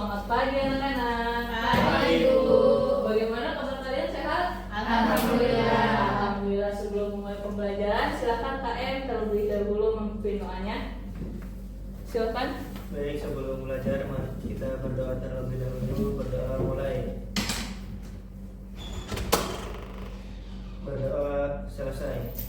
selamat pagi anak-anak. Pagi, Bu. Bagaimana kabar kalian, sehat? Alhamdulillah. Alhamdulillah. Sebelum mulai pembelajaran, silakan KM terlebih dahulu memimpin doanya. Silakan. Baik, sebelum belajar mari kita berdoa terlebih dahulu. Berdoa mulai. Berdoa selesai.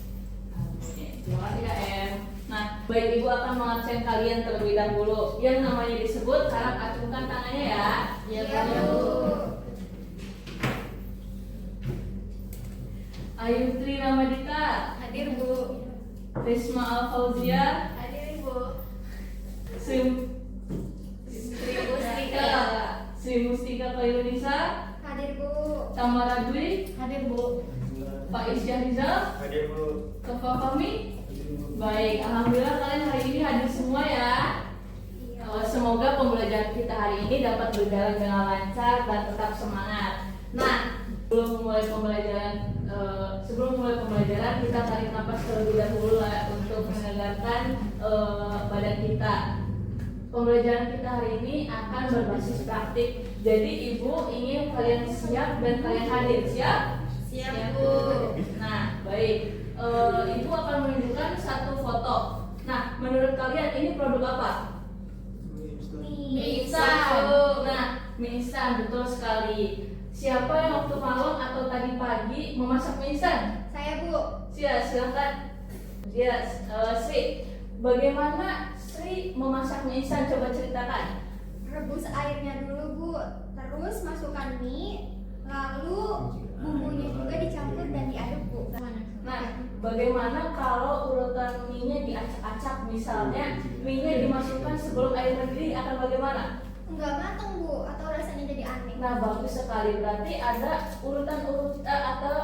Terima kasih KM. Nah, baik, Ibu akan mengabsen kalian terlebih dahulu. Yang namanya disebut, sekarang acungkan tangannya ya. Iya, Bu. Ayu Tri Ramadita, Hadir, Bu. Risma Alfauzia, Hadir, Bu. Sri Sri Mustika. Sri Mustika Khairunisa, Hadir, Bu. Tamara Dwi, Hadir, Bu. Pak Isyah Rizal, Hadir, Bu. Kefa kami. Baik, alhamdulillah kalian hari ini hadir semua ya. Semoga pembelajaran kita hari ini dapat berjalan dengan lancar dan tetap semangat. Nah, sebelum mulai pembelajaran kita tarik nafas terlebih dahulu lah untuk menyegarkan badan kita. Pembelajaran kita hari ini akan berbasis praktik. Jadi Ibu ingin kalian siap dan kalian hadir. Siap? Siap, Bu. Nah, baik. Ibu akan menunjukkan satu foto. Nah, menurut kalian ini produk apa? Mie Instan. Nah, mie instan, betul sekali. Siapa yang waktu malam atau tadi pagi memasak mie instan? Saya, Bu. Silakan. Sri. Bagaimana Sri memasak mie instan? Coba ceritakan. Rebus airnya dulu, Bu. Terus masukkan mie, lalu bumbunya juga dicampur dan diaduk, Bu. Nah, bagaimana kalau urutan mie-nya diacak-acak? Misalnya, mie-nya dimasukkan sebelum air mendidih akan bagaimana? Enggak matang, Bu, atau rasanya jadi aneh. Nah, bagus sekali. Berarti ada atau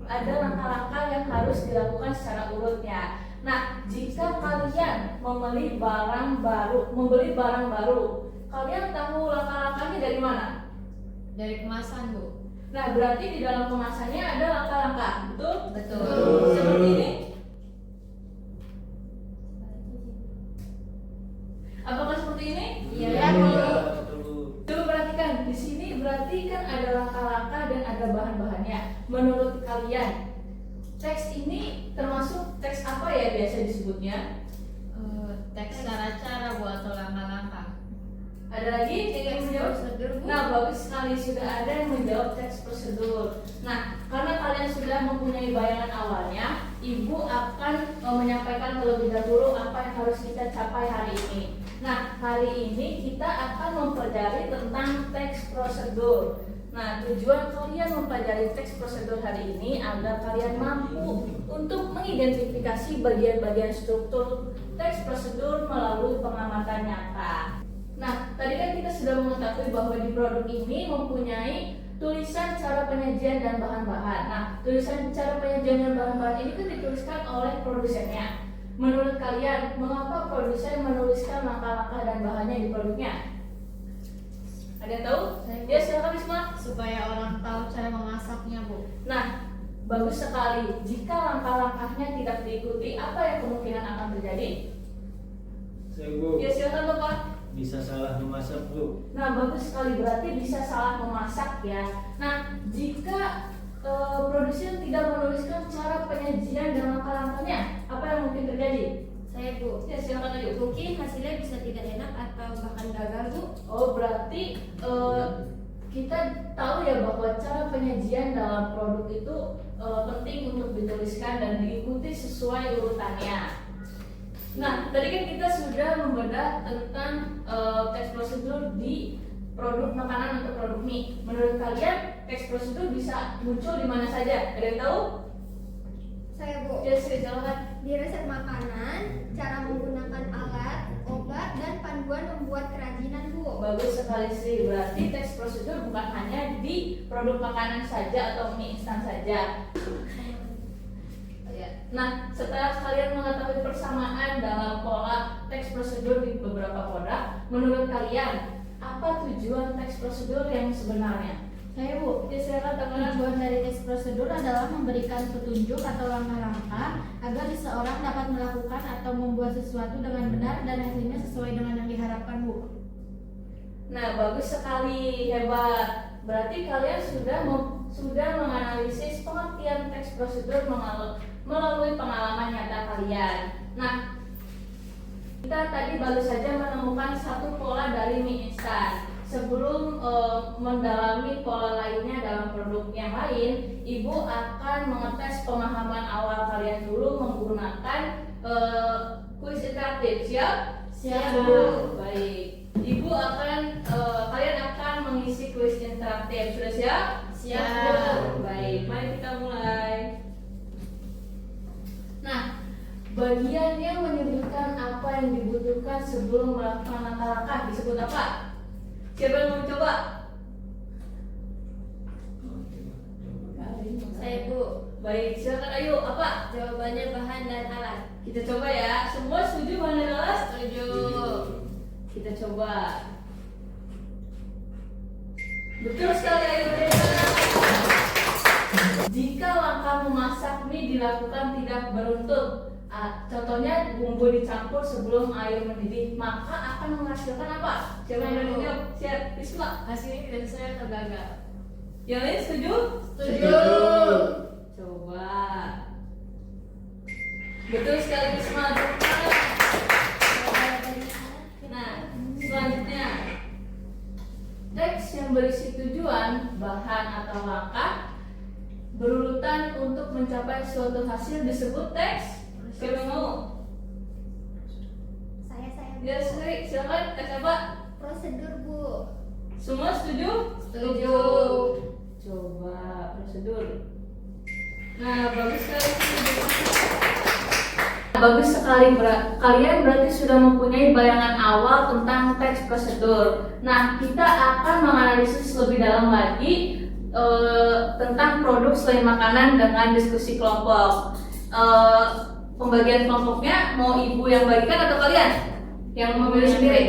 ada langkah-langkah yang harus dilakukan secara urutnya. Nah, jika kalian membeli barang baru, kalian tahu langkah-langkahnya dari mana? Dari kemasan, Bu. Nah, berarti di dalam kemasannya ada langkah-langkah, betul? Betul. Seperti ini. Apakah seperti ini? Iya, Betul, Bu. Bu. Coba perhatikan, di sini berarti kan ada langkah-langkah dan ada bahan-bahannya. Menurut kalian, teks ini termasuk teks apa ya biasa disebutnya? Teks cara-cara, Bu, atau langkah-langkah. Ada lagi yang ingin menjawab? Prosedur, Bu. Nah, bagus sekali, sudah ada yang menjawab teks prosedur. Nah, karena kalian sudah mempunyai bayangan awalnya, Ibu akan menyampaikan terlebih dahulu apa yang harus kita capai hari ini. Nah, hari ini kita akan mempelajari tentang teks prosedur. Nah, tujuan kalian mempelajari teks prosedur hari ini agar kalian mampu untuk mengidentifikasi bagian-bagian struktur teks prosedur melalui pengamatan nyata. Nah, tadi kan kita sudah mengetahui bahwa di produk ini mempunyai tulisan cara penyajian dan bahan-bahan. Nah, tulisan cara penyajian dan bahan-bahan ini kan dituliskan oleh produsennya. Menurut kalian, mengapa produsen menuliskan langkah-langkah dan bahannya di produknya? Ada yang tahu? Ya, silakan Risma. Supaya orang tahu cara memasaknya, Bu. Nah, bagus sekali. Jika langkah-langkahnya tidak diikuti, apa yang kemungkinan akan terjadi? Saya, Bu. Ya, silakan Bapak. Bisa salah memasak, Bu. Nah, bagus sekali, berarti bisa salah memasak ya. Nah, jika produsen tidak menuliskan cara penyajian dan langkah-langkahnya, apa yang mungkin terjadi? Saya, Bu. Ya, silakan Ayu. Mungkin hasilnya bisa tidak enak atau bahkan gagal, Bu. Oh, berarti kita tahu ya bahwa cara penyajian dalam produk itu penting untuk dituliskan dan diikuti sesuai urutannya. Nah, tadi kan kita sudah membedah tentang teks prosedur di produk makanan atau produk mie. Menurut kalian teks prosedur bisa muncul di mana saja? Ada yang tahu? Saya, Bu. Ya, silakan. Di resep makanan, cara menggunakan alat, obat, dan panduan membuat kerajinan, Bu. Bagus sekali sih. Berarti teks prosedur bukan hanya di produk makanan saja atau mie instan saja. Nah, setelah kalian mengetahui persamaan dalam pola teks prosedur di beberapa produk, menurut kalian apa tujuan teks prosedur yang sebenarnya? Saya, Bu. Ya, silakan teman-teman. Tujuan dari teks prosedur adalah memberikan petunjuk atau langkah-langkah agar seseorang dapat melakukan atau membuat sesuatu dengan benar dan hasilnya sesuai dengan yang diharapkan, Bu. Nah, bagus sekali, hebat. Berarti kalian sudah menganalisis pengertian teks prosedur melalui pengalaman nyata kalian. Nah, kita tadi baru saja menemukan satu pola dari mie instan. Sebelum mendalami pola lainnya dalam produk yang lain, Ibu akan mengetes pemahaman awal kalian dulu menggunakan kuis interaktif. Siap? Siap. Baik. Ibu kalian akan mengisi kuis interaktif. Sudah siap? Siap. Baik, mari kita mulai. Nah, bagian yang menyebutkan apa yang dibutuhkan sebelum melakukan langkah-langkah disebut apa? Siapa yang mau coba? Saya Bu. Baik, silakan ayo. Apa? Jawabannya bahan dan alat. Kita coba ya. Semua setuju bahan dan alat? Setuju. Kita coba. Betul sekali, ayo. Jika langkah memasak mie dilakukan tidak beruntun, contohnya bumbu dicampur sebelum air mendidih, maka akan menghasilkan apa? Siapa yang berani jawab? Siap, Bismillah. Hasilnya dan saya tergagal. Yang lain setuju? Setuju. Coba. Betul sekali, Bismillah. Nah, selanjutnya teks yang berisi tujuan, bahan atau langkah berurutan untuk mencapai suatu hasil disebut teks. Siapa yang mau? Saya. Ya, silakan teks apa? Prosedur Bu. Semua setuju? Setuju. Coba prosedur. Nah, bagus sekali. Bagus sekali, kalian berarti sudah mempunyai bayangan awal tentang teks prosedur. Nah, kita akan menganalisis lebih dalam lagi tentang produk selain makanan dengan diskusi kelompok. Pembagian kelompoknya mau ibu yang bagikan atau kalian yang memilih sendiri?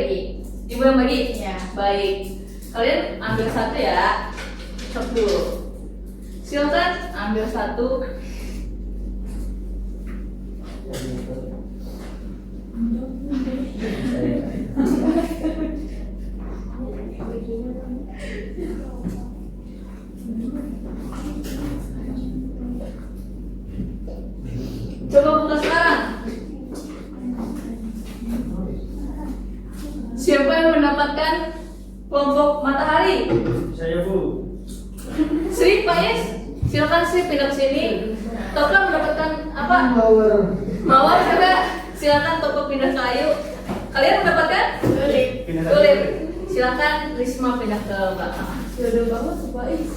Ibu yang bagi? Ya. Baik. Kalian ambil satu ya. Cok dulu. Silakan ambil satu. Coba buka sekarang. Siapa yang mendapatkan kelompok matahari? Saya Bu. Sri, Pak Yes, silakan Sri pindah ke sini. Toka mendapatkan apa? Mawar juga. Silakan Toko pindah ke Ayu. Kalian mendapatkan? Tulip. Tulip. Silakan Risma pindah ke belakang. Sudah banget Pak Yes.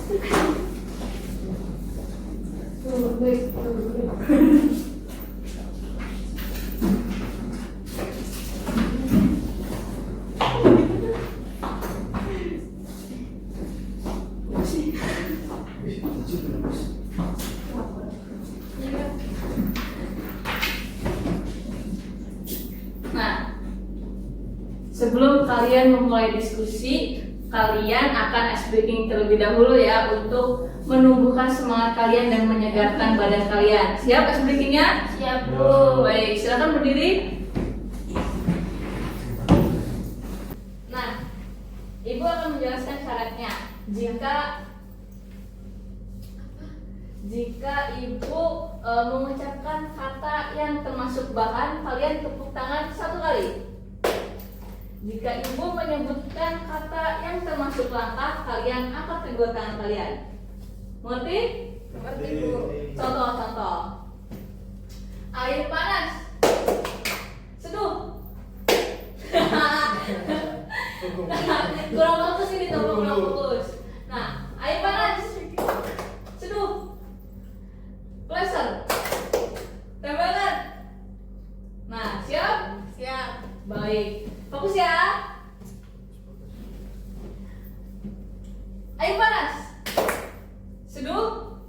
Nah, sebelum kalian memulai diskusi, kalian akan ice breaking terlebih dahulu ya untuk menumbuhkan semangat kalian dan menyegarkan badan kalian. Siap ice breakingnya? Siap Bu. Baik, silakan berdiri. Nah, Ibu akan menjelaskan syaratnya. Jika Ibu mengucapkan kata yang termasuk bahan, kalian tepuk tangan satu kali. Jika Ibu menyebutkan kata yang termasuk langkah, kalian angkat kedua tangan kalian. Mengerti? Mengerti Bu. Contoh. Air panas. Seduh. Kurang fokus ini, kurang fokus. Nah, air panas. Seduh. Pleasant. Tempelan. Nah, siap? Siap. Baik. Fokus ya. Air panas. Seduh.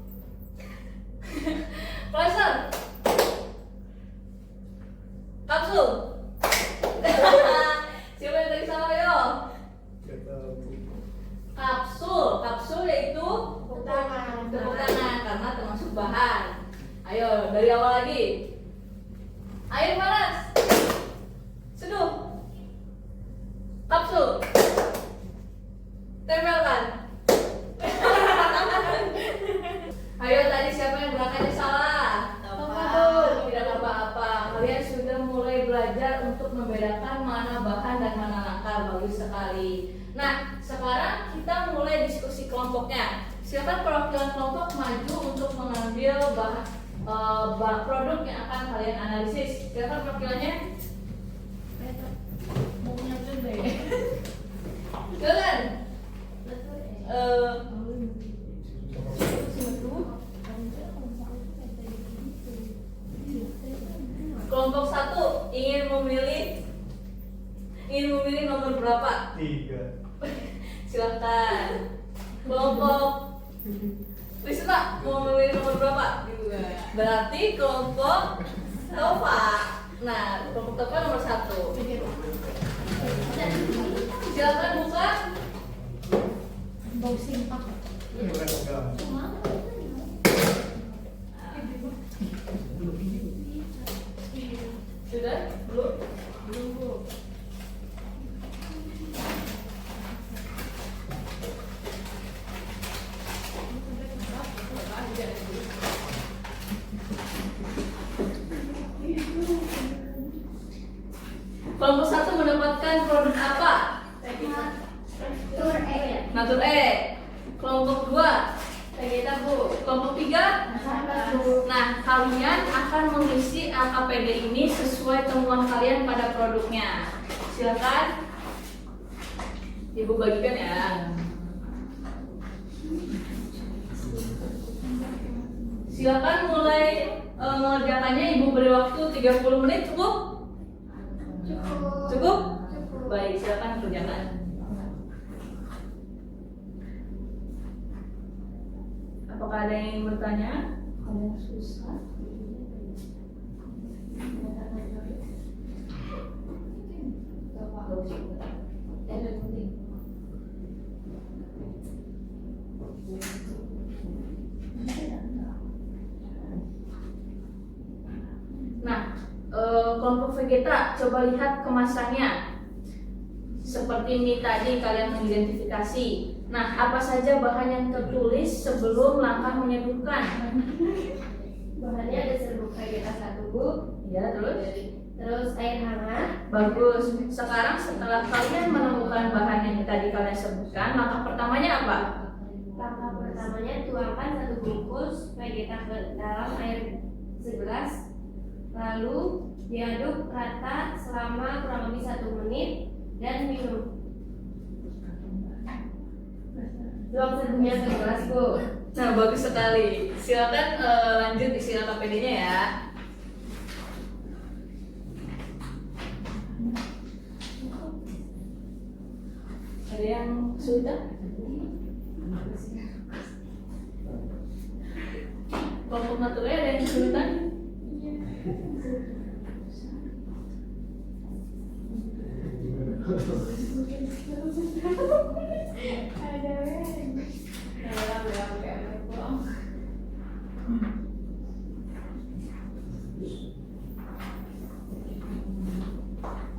Pleasant. Kapsul. Siapa yang tadi salah yo? Kapsul yaitu Tepuk tangan. tepuk tangan karena termasuk bahan. Ayo dari awal lagi. Air panas. Seduh. Kapsul. sekarang kita mulai diskusi kelompoknya. Silakan perwakilan kelompok maju untuk mengambil produk yang akan kalian analisis. Silakan perwakilannya. Silakan. Kelompok 1 ingin memilih nomor berapa? 3. Silakan. Kelompok Wisma mau memilih nomor berapa? Berarti kelompok Tova. Nah, kelompok Tova nomor 1. Silakan buka. Bau simpak. Sudah? Belum? Belum, Bu. Kelompok 1 mendapatkan produk apa? Tur E. Natur E. Kelompok 2 Vegeta, Bu. Kelompok 3 Nah, kalian akan mengisi LKPD ini sesuai temuan kalian pada produknya. Silakan Ibu bagikan ya. Silakan mulai mengerjakannya. Ibu beri waktu 30 menit. Cukup? Cukup. Cukup? Cukup. Baik, silakan kerjakan. Apakah ada yang ingin bertanya? Kalau yang susah. Nah, kelompok Vegeta, coba lihat kemasannya. Seperti ini tadi kalian mengidentifikasi. Nah, apa saja bahan yang tertulis sebelum langkah menyeduhkan? Bahannya ada serbuk Vegeta 1, Bu. Ya, Terus air hangat. bagus. Sekarang setelah kalian menemukan bahan yang tadi kalian sebutkan, langkah pertamanya apa? Langkah pertamanya tuangkan 1 bungkus Vegeta ke dalam air segelas. Lalu diaduk rata selama kurang lebih 1 menit dan minum. Tuang serbuknya ke gelas, Bu. Nah, bagus sekali. Silakan lanjut isi LKPD-nya ya. Ada yang sudah? Kelompok naturnya ada yang kesulitan?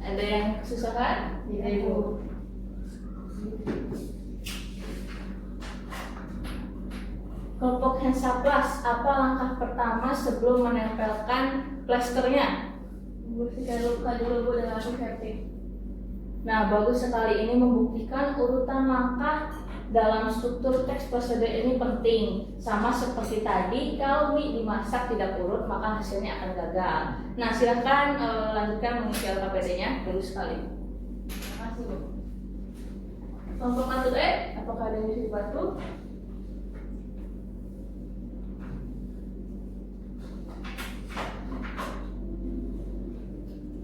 Ada yang kesusahan? Iya, Ibu. Kelompok Hensaplas, apa langkah pertama sebelum menempelkan plasternya? Bersihkan luka dulu, Bu, dengan antiseptik. Nah, bagus sekali. Ini membuktikan urutan langkah dalam struktur teks prosedur ini penting. Sama seperti tadi, kalau mie dimasak tidak urut, maka hasilnya akan gagal. Nah, silahkan lanjutkan mengisi LKPD-nya. Bagus sekali. Terima kasih, Bu. Kelompok Natur E, apakah ada yang bisa dibantu?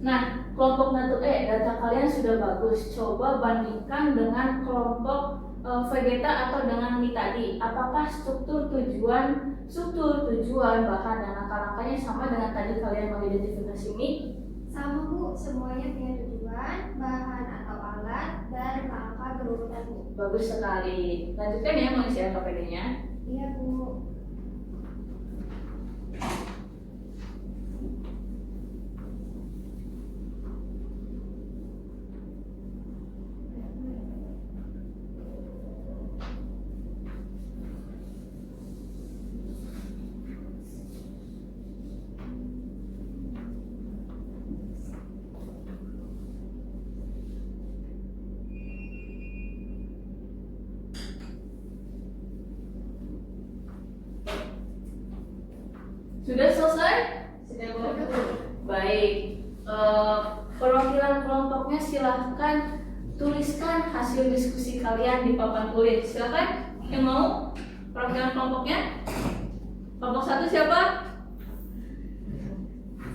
Nah, kelompok Natur E, data kalian sudah bagus. Coba bandingkan dengan kelompok Vegeta atau dengan mie tadi. Apakah struktur tujuan bahan dan langkah-langkahnya sama dengan tadi kalian mengidentifikasi mie? Sama, Bu, semuanya punya tujuan, bahan atau alat, dan langkah berurutan, Bu. Bagus sekali. Lanjutkan ya mengisi LKPD-nya. Iya, Bu. Sudah selesai? Sudah, Bu. Baik. Perwakilan kelompoknya silahkan tuliskan hasil diskusi kalian di papan tulis. Silahkan yang mau perwakilan kelompoknya. Kelompok 1 siapa?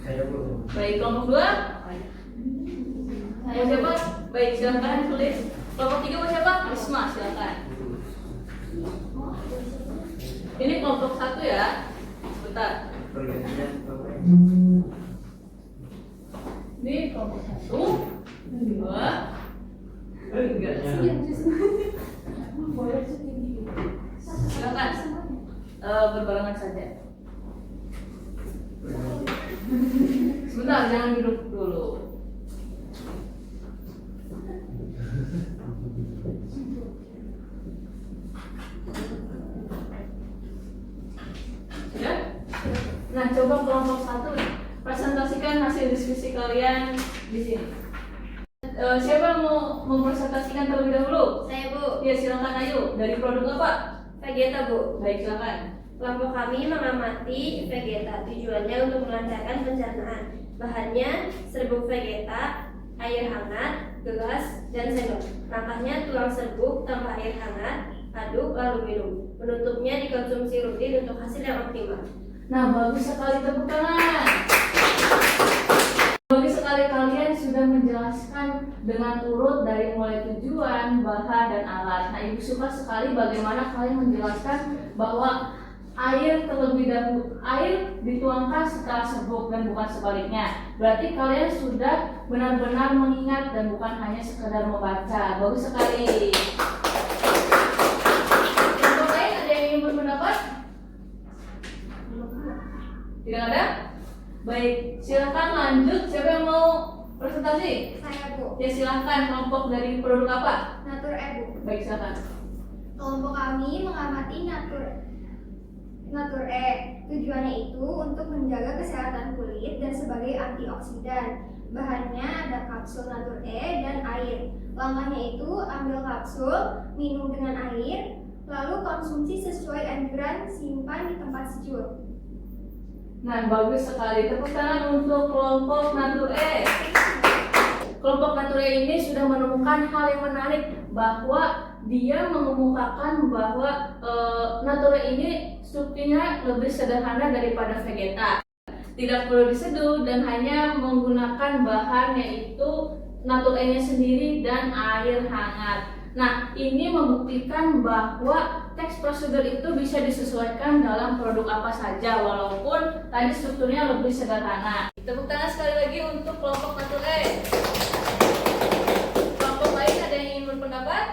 Saya Bu. Baik, kelompok 2? Mau siapa? Baik, silahkan tulis. Kelompok 3 mau siapa? Risma, silahkan. Ini kelompok 1 ya. Sebentar. Pergantian Bapak. Ini kelompok 1, 2, 3. Silakan. Berbarengan saja. Sebentar, jangan duduk dulu. Sudah? Nah, coba kelompok 1 presentasikan hasil diskusi kalian di sini. Siapa mau mempresentasikan terlebih dahulu? Saya, Bu. Ya, silakan. Ayo. Dari produk apa? Vegeta, Bu. Baik, silakan. Kelompok kami mengamati Vegeta. Tujuannya untuk melancarkan pencernaan. Bahannya serbuk Vegeta, air hangat, gelas, dan sendok. Langkahnya tuang serbuk tambah air hangat, aduk lalu minum. Penutupnya dikonsumsi rutin untuk hasil yang optimal. Nah, bagus sekali, tepuk tangan. Bagus sekali, kalian sudah menjelaskan dengan urut dari mulai tujuan, bahan, dan alat. Nah, Ibu suka sekali bagaimana kalian menjelaskan bahwa air terlebih dahulu, air dituangkan setelah serbuk dan bukan sebaliknya. Berarti kalian sudah benar-benar mengingat dan bukan hanya sekedar membaca. Bagus sekali. Yang lain ada yang ingin berpendapat? Tidak ada? Baik, silakan lanjut. Siapa yang mau presentasi? Saya, Bu. Ya, silakan. Kelompok dari produk apa? Natur Bu. Baik, silakan. Kelompok kami mengamati Natur E. Tujuannya itu untuk menjaga kesehatan kulit dan sebagai antioksidan. Bahannya ada kapsul Natur E dan air. Langkahnya itu ambil kapsul, minum dengan air, lalu konsumsi sesuai anjuran, simpan di tempat sejuk. Nah, bagus sekali. Tepuk tangan untuk kelompok Natur E. Kelompok Natur E ini sudah menemukan hal yang menarik, bahwa dia mengemukakan bahwa Natur E ini strukturnya lebih sederhana daripada Vegeta. Tidak perlu diseduh dan hanya menggunakan bahan yaitu Natur E-nya sendiri dan air hangat. Nah, ini membuktikan bahwa teks prosedur itu bisa disesuaikan dalam produk apa saja, walaupun tadi strukturnya lebih sederhana. Tepuk tangan sekali lagi untuk kelompok Natur E. Kelompok lain ada yang ingin berpendapat?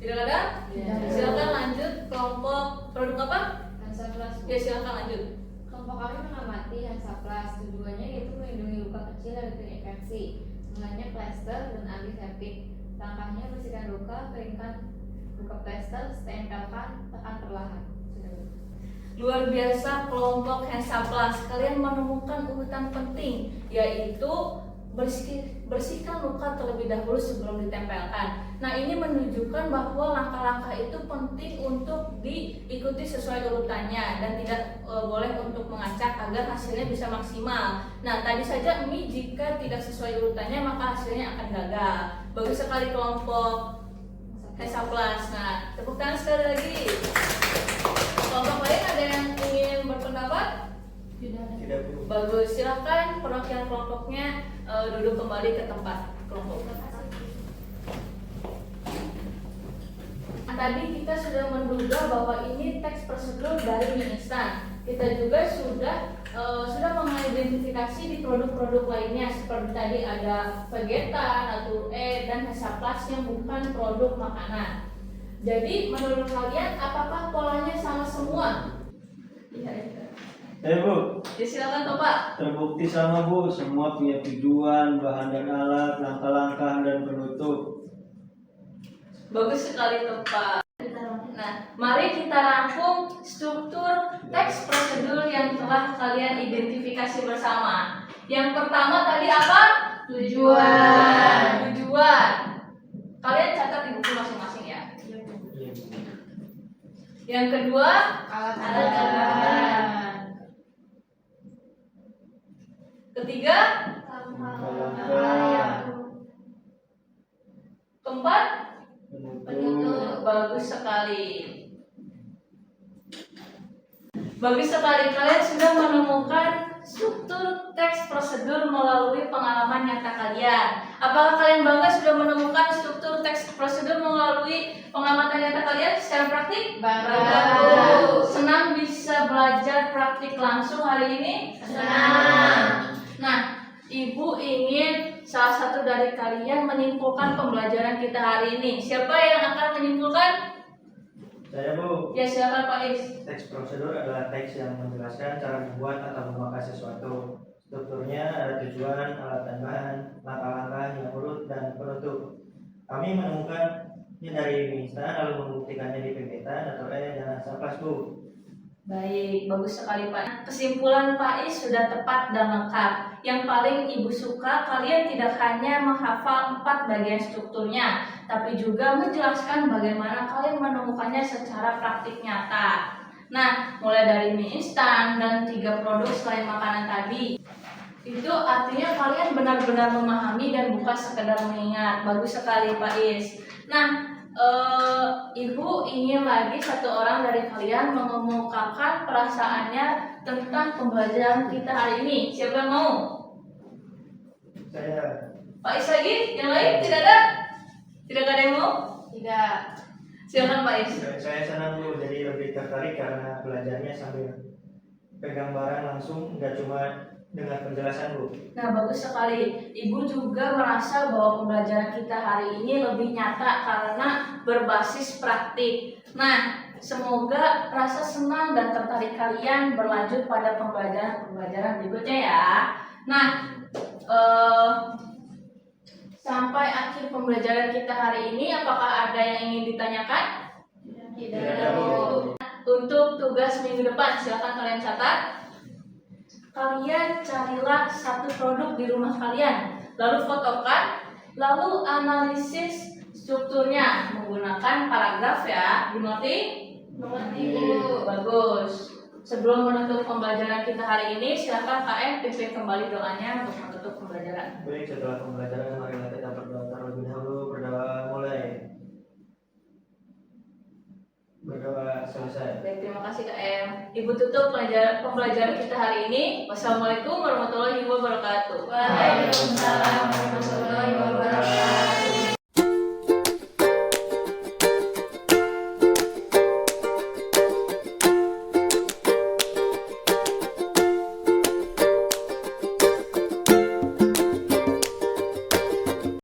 Tidak ada? Tidak ada. Silakan lanjut. Kelompok produk apa? Hansaplast. Ya, silakan lanjut. Kelompok kami mengamati Hansaplast. Tujuannya yaitu melindungi luka kecil dari infeksi, mulainya plester dan antiseptik. Langkahnya bersihkan luka, keringkan buka plester, tempelkan, tekan perlahan. Sudah. Luar biasa kelompok Hansaplast. Kalian menemukan urutan penting, yaitu bersihkan luka terlebih dahulu sebelum ditempelkan. Nah, ini menunjukkan bahwa langkah-langkah itu penting untuk diikuti sesuai urutannya dan tidak boleh untuk mengacak agar hasilnya bisa maksimal. Nah, tadi saja mie jika tidak sesuai urutannya maka hasilnya akan gagal. Bagus sekali kelompok Hansaplast. Nah, tepuk tangan sekali lagi. Kelompok lain ada yang ingin berpendapat? Tidak ada. Tidak Bu. Bagus, silakan perwakilan kelompoknya duduk kembali ke tempat kelompok. Tadi kita sudah menduga bahwa ini teks prosedur dari mie instan. Kita juga sudah mengidentifikasi di produk-produk lainnya seperti tadi ada Vegeta, Natur E, dan Hansaplast yang bukan produk makanan. Jadi menurut kalian apakah polanya sama semua? Iya. Bu, Ya, silakan toh, Pak. terbukti sama Bu, semua punya tujuan, bahan dan alat, langkah-langkah dan penutup. Bagus sekali toh, Pak. Nah, mari kita rangkum struktur teks prosedur yang telah kalian identifikasi bersama. Yang pertama tadi apa? Tujuan. Tujuan. Kalian catat di buku masing-masing ya. Yang kedua, Alat-alat tambahan. ketiga, keempat, bagus sekali. Bagus sekali, kalian sudah menemukan struktur teks prosedur melalui pengalaman nyata kalian. Apakah kalian bangga sudah menemukan struktur teks prosedur melalui pengamatan nyata kalian secara praktik? Bangga. Senang bisa belajar praktik langsung hari ini? Senang. Nah, Ibu ingin salah satu dari kalian menyimpulkan pembelajaran kita hari ini. Siapa yang akan menyimpulkan? Saya, Bu. Ya, silakan Pak Is. Teks prosedur adalah teks yang menjelaskan cara membuat atau memakai sesuatu. Strukturnya ada tujuan, alat dan bahan, langkah-langkah yang urut dan penutup. Kami menemukannya dari mie instan lalu membuktikannya di PPT, Natur E, dan Hansaplas, Bu. Baik, bagus sekali Pak. Kesimpulan Pak Is sudah tepat dan lengkap. Yang paling Ibu suka, kalian tidak hanya menghafal 4 bagian strukturnya, tapi juga menjelaskan bagaimana kalian menemukannya secara praktik nyata. Nah, mulai dari mie instan dan 3 produk selain makanan tadi. Itu artinya kalian benar-benar memahami dan bukan sekedar mengingat. Bagus sekali Pak Is. Nah, Ibu ingin lagi satu orang dari kalian mengemukakan perasaannya tentang pembelajaran kita hari ini. Siapa yang mau? Saya. Pak Is lagi? Yang lain? Tidak ada? Tidak ada yang mau? Tidak. Silakan Pak Is. Saya senang, Bu, jadi lebih tertarik karena belajarnya sambil pegang barang langsung, nggak cuma dengan penjelasan, Bu. Nah, bagus sekali. Ibu juga merasa bahwa pembelajaran kita hari ini lebih nyata karena berbasis praktik. Nah, semoga rasa senang dan tertarik kalian berlanjut pada pembelajaran berikutnya ya. Nah, sampai akhir pembelajaran kita hari ini, apakah ada yang ingin ditanyakan? Tidak ada, Bu. Untuk tugas minggu depan, silakan kalian catat. Kalian carilah satu produk di rumah kalian, lalu fotokan, lalu analisis strukturnya menggunakan paragraf ya. Dimengerti? Mengerti, Bu. Bagus. Sebelum menutup pembelajaran kita hari ini, silakan KM pimpin kembali doanya untuk menutup pembelajaran. Baik, setelah pembelajaran marilah kita berdoa terlebih dahulu. Berdoa mulai. Berdoa selesai. Baik, terima kasih KM. Ibu tutup pembelajaran kita hari ini. Wassalamualaikum warahmatullahi wabarakatuh. Waalaikumsalam warahmatullahi wabarakatuh.